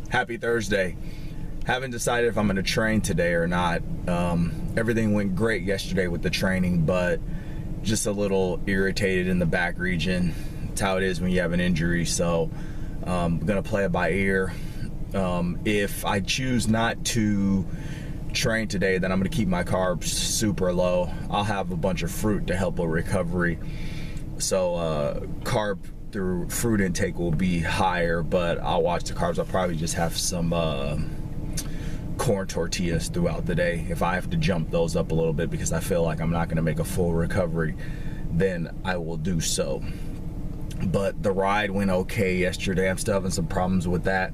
Happy Thursday. Haven't decided if I'm going to train today or not. Everything went great yesterday with the training, but just a little irritated in the back region. It's how it is when you have an injury, so I'm going to play it by ear. If I choose not to train today, then I'm going to keep my carbs super low. I'll have a bunch of fruit to help with recovery. So carb through fruit intake will be higher, but I'll watch the carbs. I'll probably just have some corn tortillas throughout the day. If I have to jump those up a little bit because I feel like I'm not going to make a full recovery, then I will do so. But the ride went okay yesterday. I'm still having some problems with that.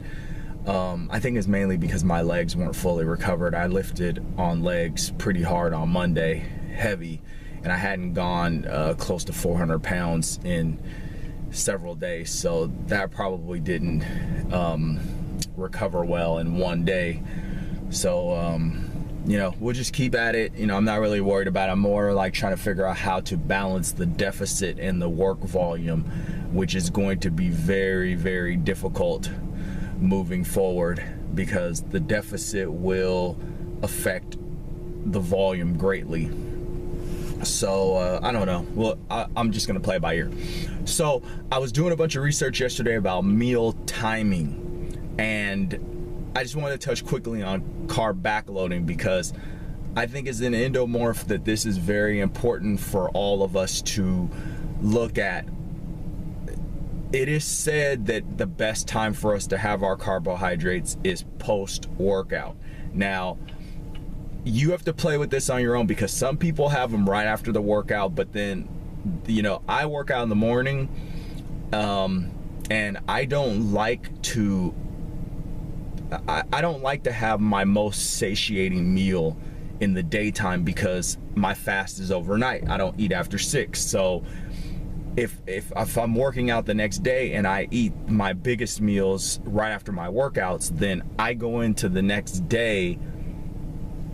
I think it's mainly because my legs weren't fully recovered. I lifted on legs pretty hard on Monday, heavy, and I hadn't gone close to 400 pounds in several days, so that probably didn't recover well in one day. So you know, we'll just keep at it. You know, I'm not really worried about it. I'm more like trying to figure out how to balance the deficit and the work volume, which is going to be very, very difficult moving forward because the deficit will affect the volume greatly. So I don't know. Well, I'm just gonna play it by ear. So I was doing a bunch of research yesterday about meal timing, and I just wanted to touch quickly on carb backloading because I think as an endomorph that this is very important for all of us to look at. It is said that the best time for us to have our carbohydrates is post-workout. Now, you have to play with this on your own because some people have them right after the workout, but then, you know, I work out in the morning, and I don't like to have my most satiating meal in the daytime because my fast is overnight. I don't eat after 6. So if I'm working out the next day and I eat my biggest meals right after my workouts, then I go into the next day,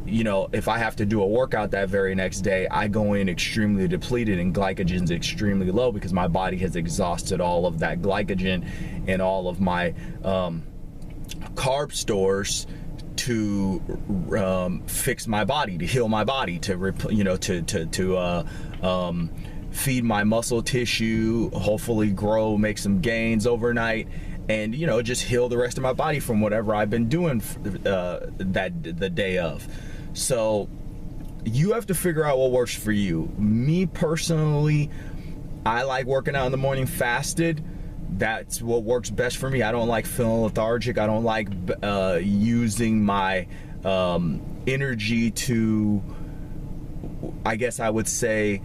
you know, if I have to do a workout that very next day, I go in extremely depleted and glycogen's extremely low because my body has exhausted all of that glycogen and all of my carb stores to fix my body, to heal my body, to feed my muscle tissue, hopefully grow, make some gains overnight, and, you know, just heal the rest of my body from whatever I've been doing the day of. So you have to figure out what works for you. Me personally, I like working out in the morning fasted. That's what works best for me. I don't like feeling lethargic. I don't like using my energy to, I guess I would say,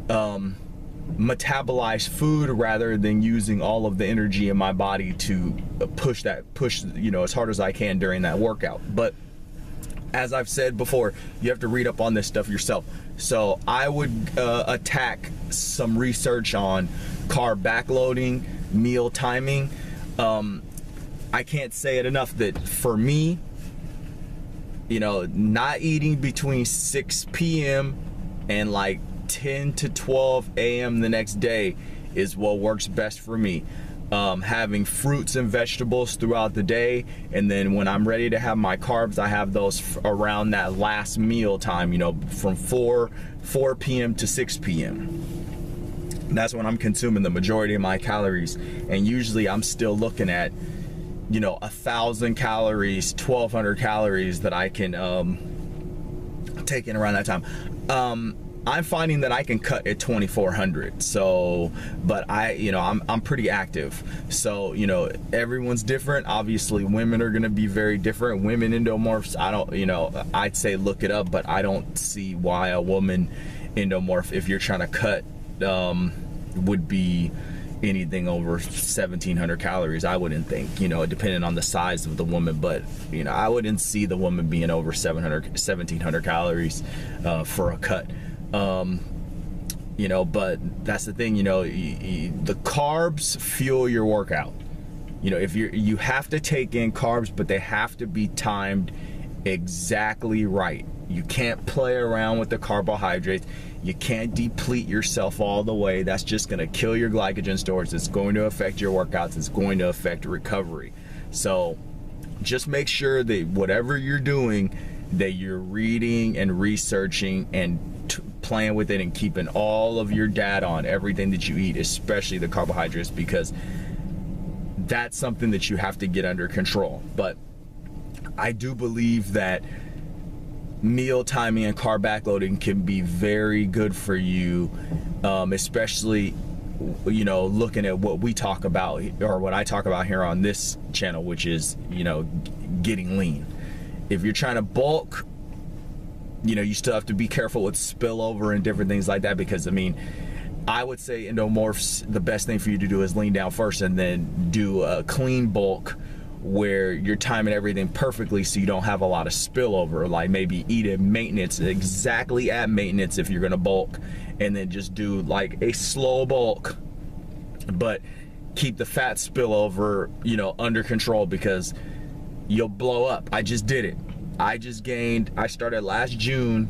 metabolize food rather than using all of the energy in my body to push, you know, as hard as I can during that workout. But as I've said before, you have to read up on this stuff yourself. So I would attack some research on carb backloading, meal timing. I can't say it enough that for me, you know, not eating between 6 p.m. and like 10 to 12 a.m. the next day is what works best for me. Having fruits and vegetables throughout the day, and then when I'm ready to have my carbs, I have those around that last meal time, you know, from 4 p.m. to 6 p.m. That's when I'm consuming the majority of my calories, and usually I'm still looking at, you know, 1,000 calories, 1,200 calories that I can take in around that time. I'm finding that I can cut at 2,400. So, but I'm pretty active. So, you know, everyone's different. Obviously, women are going to be very different. Women endomorphs, I'd say look it up, but I don't see why a woman endomorph, if you're trying to cut, would be anything over 1,700 calories. I wouldn't think, you know, depending on the size of the woman, but, you know, I wouldn't see the woman being over 1,700 calories for a cut. You know, but that's the thing, you know, the carbs fuel your workout. You know, if you have to take in carbs, but they have to be timed exactly right. You can't play around with the carbohydrates. You can't deplete yourself all the way. That's just going to kill your glycogen stores. It's going to affect your workouts. It's going to affect recovery. So just make sure that whatever you're doing, that you're reading and researching and playing with it and keeping all of your data on everything that you eat, especially the carbohydrates, because that's something that you have to get under control. But I do believe that meal timing and carb backloading can be very good for you, especially, you know, looking at what we talk about, or what I talk about here on this channel, which is, you know, getting lean. If you're trying to bulk, you know, you still have to be careful with spillover and different things like that, because I mean, I would say Endomorphs, the best thing for you to do is lean down first and then do a clean bulk where you're timing everything perfectly so you don't have a lot of spillover. Like maybe eat at maintenance, exactly at maintenance if you're gonna bulk, and then just do like a slow bulk, but keep the fat spillover, you know, under control, because you'll blow up. I just did it. I started last June,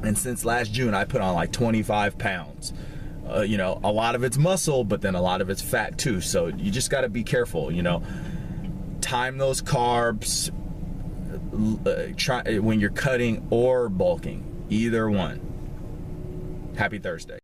and since last June I put on like 25 pounds. You know, a lot of it's muscle, but then a lot of it's fat too. So you just got to be careful, you know. Time those carbs, try when you're cutting or bulking, either one. Happy Thursday.